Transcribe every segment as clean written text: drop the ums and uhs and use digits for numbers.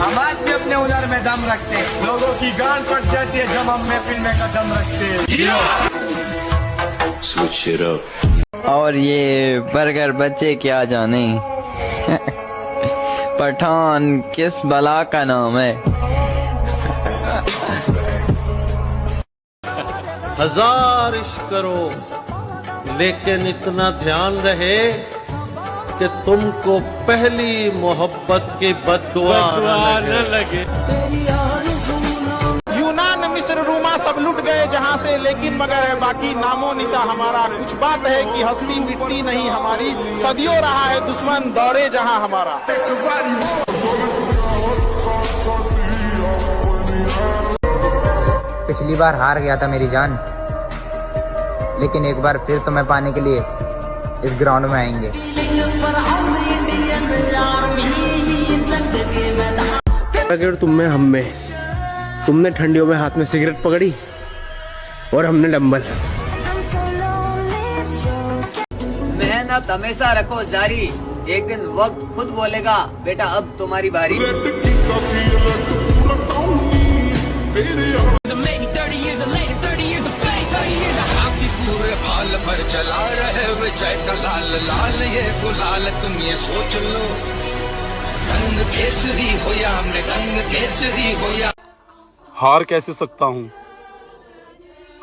हम आज भी अपने हुनर में दम रखते हैं। लोगों की गांड पट जाती है जब हम महफिल में कदम रखते हैं। Switch it up. और ये बर्गर बच्चे क्या जाने पठान किस बला का नाम है। हजार इश्क करो लेकिन इतना ध्यान रहे कि तुमको पहली मोहब्बत की बद्दुआ न लगे। यूनान मिस्र रोमा सब लुट गए जहाँ से, लेकिन मगर बाकी नामो निशा हमारा। कुछ बात है कि हस्ती मिट्टी नहीं हमारी, सदियों रहा है दुश्मन दौरे जहाँ हमारा। पिछली बार हार गया था मेरी जान, लेकिन एक बार फिर तुम्हें पाने के लिए इस ग्राउंड में आएंगे। अगर तुम में हम में, तुमने ठंडियों में हाथ में सिगरेट पकड़ी और हमने डंबल। मेहनत हमेशा रखो जारी, एक दिन वक्त खुद बोलेगा बेटा अब तुम्हारी बारी। भर चला रहे विजय का लाल लाल ये गुलाल, तुम ये सोच लो रंग केसरी हो या हमने रंग केसरी हो या। हार कैसे सकता हूँ,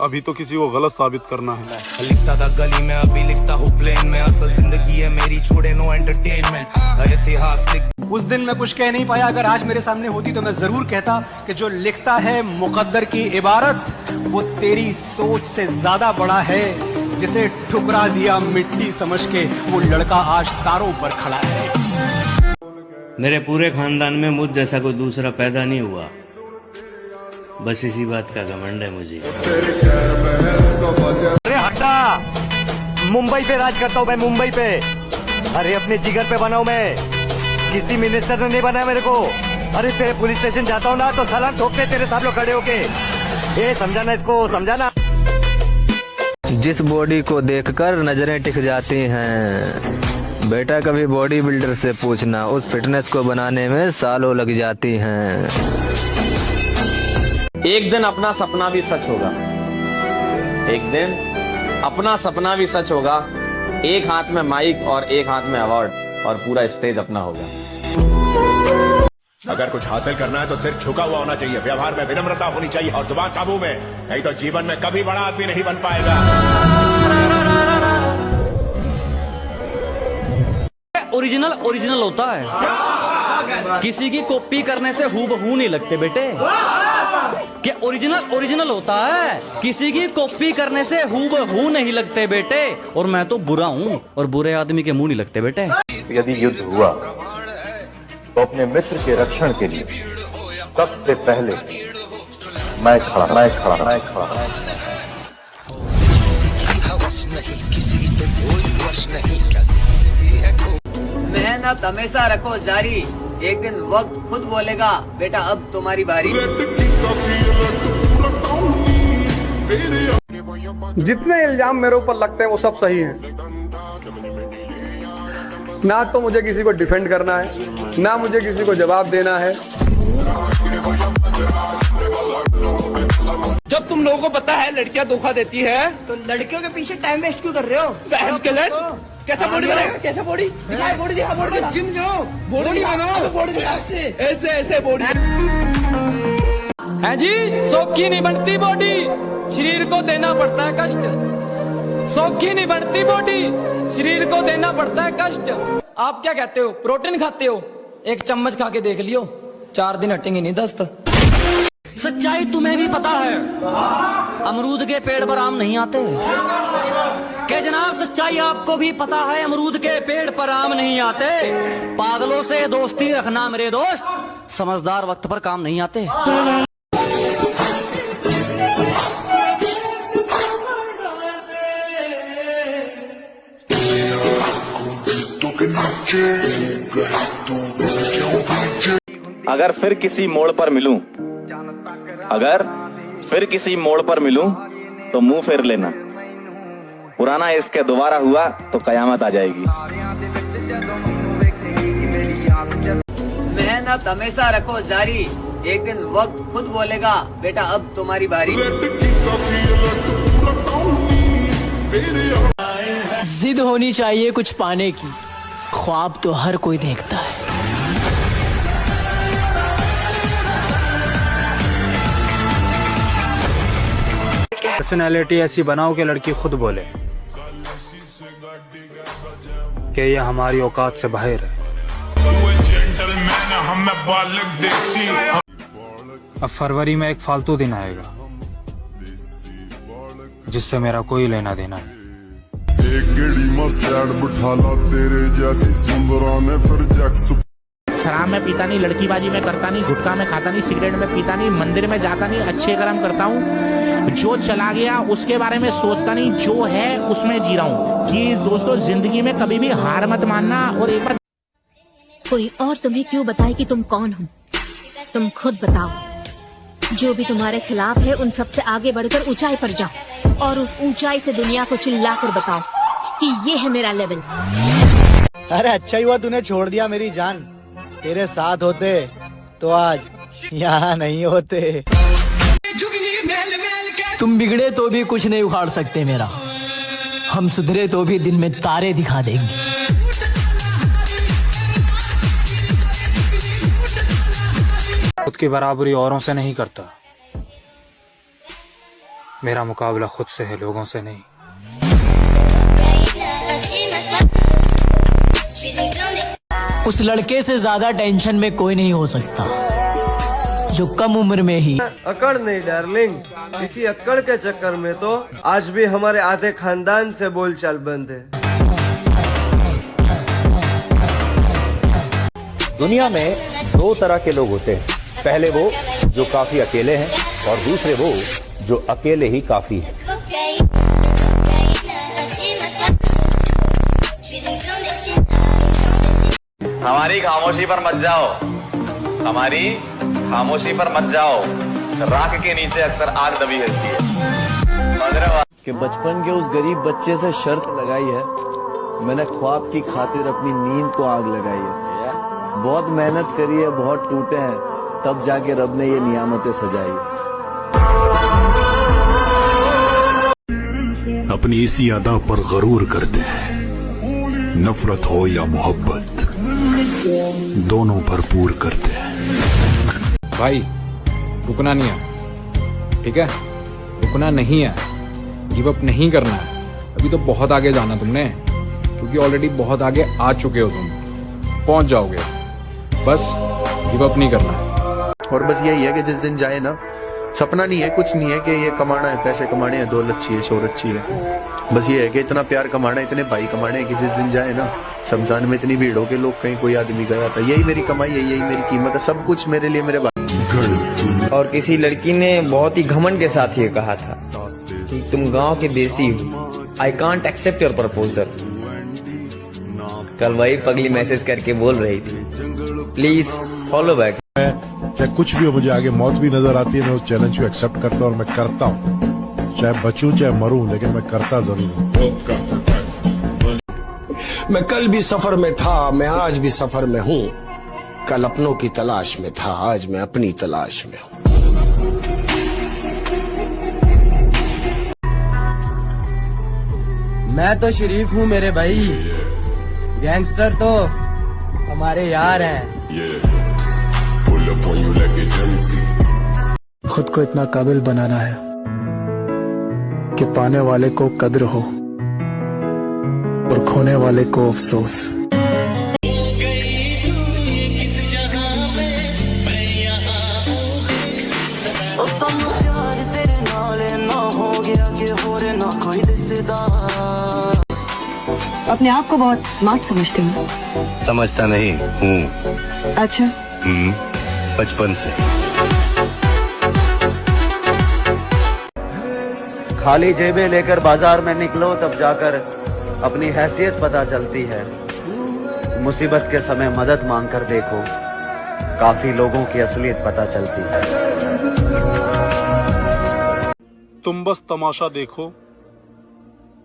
अभी तो किसी को गलत साबित करना है। लिखता था गली में अभी लिखता हूँ प्लेन में, असल जिंदगी है मेरी छोड़े नो एंटरटेनमेंट। इतिहास लिख उस दिन मैं कुछ कह नहीं पाया, अगर आज मेरे सामने होती तो मैं जरूर कहता कि जो लिखता है मुकद्दर की इबारत वो तेरी सोच से ज्यादा बड़ा है। जिसे ठुकरा दिया मिट्टी समझ के वो लड़का आज तारों पर खड़ा है। मेरे पूरे खानदान में मुझ जैसा कोई दूसरा पैदा नहीं हुआ, बस इसी बात का घमंड है मुझे। अरे हटा, मुंबई पे राज करता हूँ मैं, मुंबई पे। अरे अपने जिगर पे बनाऊं मैं, किसी मिनिस्टर ने नहीं बनाया मेरे को। अरे तेरे पुलिस स्टेशन जाता हूँ ना तो सलाम ठोकते तेरे साथ लोग खड़े होके। ये समझाना, इसको समझाना। जिस बॉडी को देखकर नजरें टिक जाती हैं, बेटा कभी बॉडी बिल्डर से पूछना, उस फिटनेस को बनाने में सालों लग जाती हैं। एक दिन अपना सपना भी सच होगा, एक दिन अपना सपना भी सच होगा। एक हाथ में माइक और एक हाथ में अवार्ड और पूरा स्टेज अपना होगा। अगर कुछ हासिल करना है तो सिर झुका हुआ होना चाहिए, व्यवहार में विनम्रता होनी चाहिए और जुबान काबू में, नहीं तो जीवन में कभी बड़ा आदमी नहीं बन पाएगा। ओरिजिनल ओरिजिनल होता है, किसी की कॉपी करने से हूबहू नहीं लगते बेटे। कि ओरिजिनल ओरिजिनल होता है, किसी की कॉपी करने से हूबहू नहीं लगते बेटे। और मैं तो बुरा हूँ और बुरे आदमी के मुंह नहीं लगते बेटे। यदि युद्ध हुआ तो अपने मित्र के रक्षण के लिए सबसे पहले मैं खड़ा। मेहनत हमेशा रखो जारी, एक दिन वक्त खुद बोलेगा बेटा अब तुम्हारी बारी। जितने इल्जाम मेरे ऊपर लगते हैं वो सब सही हैं। ना तो मुझे किसी को डिफेंड करना है, ना मुझे किसी को जवाब देना है। जब तुम लोगों को पता है लड़कियां धोखा देती है तो लड़कियों के पीछे टाइम वेस्ट क्यों कर रहे हो? कैसा बॉडी बनेगा, कैसा बॉडी बॉडी जिम जाओ, बॉडी बनाओ, बॉडी ऐसे ऐसे बॉडी है जी। सौखी नहीं बनती बॉडी, शरीर को देना पड़ता है कष्ट। सौखी नहीं बनती बॉडी, शरीर को देना पड़ता है कष्ट। आप क्या कहते हो, प्रोटीन खाते हो? एक चम्मच खा के देख लियो, 4 दिन हटेंगे नहीं दस्त। सच्चाई तुम्हें भी पता है, अमरूद के पेड़ पर आम नहीं आते। क्या जनाब सच्चाई आपको भी पता है, अमरूद के पेड़ पर आम नहीं आते। पागलों से दोस्ती रखना मेरे दोस्त, समझदार वक्त पर काम नहीं आते। अगर फिर किसी मोड़ पर मिलूं, अगर फिर किसी मोड़ पर मिलूं तो मुंह फेर लेना, पुराना इसके दोबारा हुआ तो कयामत आ जाएगी। मेहनत हमेशा रखो जारी, एक दिन वक्त खुद बोलेगा बेटा अब तुम्हारी बारी। जिद होनी चाहिए कुछ पाने की, ख्वाब तो हर कोई देखता है। पर्सनैलिटी ऐसी बनाओ कि लड़की खुद बोले कि ये हमारी औकात से बाहर है। अब फरवरी में एक फालतू दिन आएगा जिससे मेरा कोई लेना देना नहीं। शराब में पीता नहीं, लड़कीबाजी में करता नहीं, गुटखा में खाता नहीं, सिगरेट में पीता नहीं, मंदिर में जाता नहीं, अच्छे कर्म करता हूँ। जो चला गया उसके बारे में सोचता नहीं, जो है उसमें जी रहा हूँ। जी दोस्तों, जिंदगी में कभी भी हार मत मानना। और एक बार कोई और तुम्हें क्यों बताए कि तुम कौन हो, तुम खुद बताओ। जो भी तुम्हारे खिलाफ है उन सबसे आगे बढ़कर ऊंचाई पर जाओ और उस ऊंचाई से दुनिया को चिल्लाकर बताओ कि ये है मेरा लेवल। अरे अच्छा ही हुआ तूने छोड़ दिया मेरी जान, तेरे साथ होते तो आज यहाँ नहीं होते। तुम बिगड़े तो भी कुछ नहीं उखाड़ सकते मेरा, हम सुधरे तो भी दिन में तारे दिखा देंगे। खुद की बराबरी औरों से नहीं करता, मेरा मुकाबला खुद से है, लोगों से नहीं। उस लड़के से ज्यादा टेंशन में कोई नहीं हो सकता जो कम उम्र में ही। अकड़ नहीं डार्लिंग, इसी अकड़ के चक्कर में तो आज भी हमारे आधे खानदान से बोलचाल बंद है। दुनिया में दो तरह के लोग होते हैं, पहले वो जो काफी अकेले हैं और दूसरे वो जो अकेले ही काफी हैं। हमारी खामोशी पर मत जाओ, हमारी खामोशी पर मत जाओ, राख के नीचे अक्सर आग दबी रहती है। कि बचपन के उस गरीब बच्चे से शर्त लगाई है, मैंने ख्वाब की खातिर अपनी नींद को आग लगाई है। बहुत मेहनत करी है, बहुत टूटे हैं, तब जाके रब ने ये नियामतें सजाई। अपनी इसी अदा पर गरूर करते हैं, नफरत हो या मोहब्बत दोनों भरपूर करते हैं। भाई रुकना नहीं है, ठीक है? रुकना नहीं है, गिव अप नहीं करना है। अभी तो बहुत आगे जाना तुमने, क्योंकि ऑलरेडी बहुत आगे आ चुके हो, तुम पहुंच जाओगे। बस गिव अप नहीं करना है। और बस यही है कि जिस दिन जाए ना, सपना नहीं है, कुछ नहीं है कि ये कमाना है, पैसे कमाने हैं, दौलत अच्छी है, शोहरत अच्छी है। बस ये है कि इतना प्यार कमाना है, इतने भाई कमाने हैं कि जिस दिन जाए ना, शमशान में इतनी भीड़ हो के लोग कहीं कोई आदमी गया था, यही मेरी कमाई है, यही मेरी कीमत है, सब कुछ मेरे लिए मेरे भाई। और किसी लड़की ने बहुत ही घमंड के साथ ये कहा था कि तुम गांव के देसी हो, I can't accept your proposal. कल वही पगली मैसेज करके बोल रही थी, प्लीज फॉलो बैक। चाहे कुछ भी हो, मुझे आगे मौत भी नजर आती है, मैं उस चैलेंज को एक्सेप्ट करता हूँ और मैं करता हूँ, चाहे बचूं चाहे मरूं, लेकिन मैं करता जरूर हूँ। मैं कल भी सफर में था, मैं आज भी सफर में हूँ। कल अपनों की तलाश में था, आज मैं अपनी तलाश में हूँ। मैं तो शरीफ हूँ मेरे भाई, गैंगस्टर तो हमारे यार हैं। खुद को इतना काबिल बनाना है कि पाने वाले को कद्र हो और खोने वाले को अफसोस। अपने आप को बहुत स्मार्ट समझते हो? समझता नहीं हूँ। अच्छा। बचपन से। खाली जेबें लेकर बाजार में निकलो, तब जाकर अपनी हैसियत पता चलती है। मुसीबत के समय मदद मांगकर देखो, काफी लोगों की असलियत पता चलती है। तुम बस तमाशा देखो,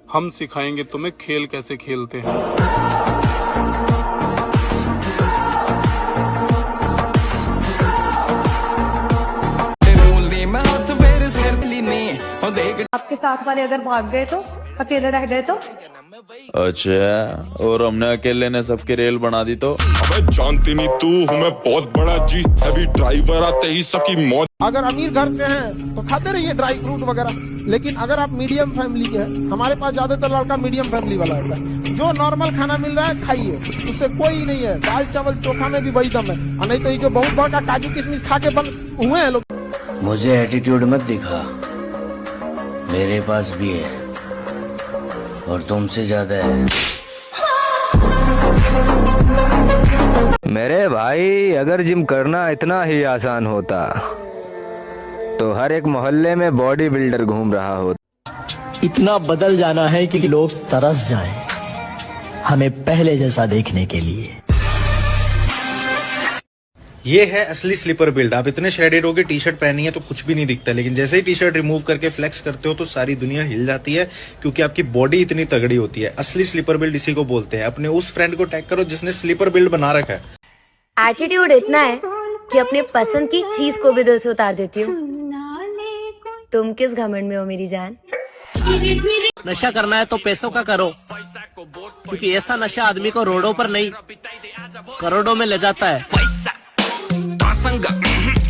हम सिखाएंगे तुम्हें खेल कैसे खेलते हैं। आपके साथ वाले अगर भाग गए तो, अकेले रह गए तो? अच्छा, और हमने अकेले ने सबकी रेल बना दी तो? अबे जानती नहीं तू हूँ मैं बहुत बड़ा जी, हैवी ड्राइवर आते ही सबकी मौत। अगर अमीर घर से हैं तो खाते रहिए ड्राई फ्रूट वगैरह, लेकिन अगर आप मीडियम फैमिली के हैं, हमारे पास ज्यादातर लड़का मीडियम फैमिली वाला होता है, जो नॉर्मल खाना मिल रहा है खाइए, उससे कोई नहीं है। दाल चावल चोखा में भी वही दम है, और नहीं तो ये जो बहुत बड़ा काजू किशमिश खा के बन हुए हैं लोग। मुझे एटीट्यूड मत दिखा, मेरे पास भी है और तुमसे ज्यादा है। मेरे भाई, अगर जिम करना इतना ही आसान होता तो हर एक मोहल्ले में बॉडी बिल्डर घूम रहा होता। इतना बदल जाना है कि लोग तरस जाएं हमें पहले जैसा देखने के लिए। ये है असली स्लीपर बिल्ड। आप इतने श्रेडेड हो के टी शर्ट पहनी है तो कुछ भी नहीं दिखता, लेकिन जैसे ही टी शर्ट रिमूव करके फ्लेक्स करते हो तो सारी दुनिया हिल जाती है, क्योंकि आपकी बॉडी इतनी तगड़ी होती है। असली स्लीपर बिल्ड इसी को बोलते हैं। अपने उस फ्रेंड को टैग करो जिसने स्लीपर बिल्ड बना रखा है। एटीट्यूड इतना है कि अपने पसंद की चीज को भी दिल से उतार देती हूँ। तुम किस घमंड में हो मेरी जान? नशा करना है तो पैसों का करो, क्योंकि ऐसा नशा आदमी को रोडों पर नहीं करोड़ों में ले जाता है।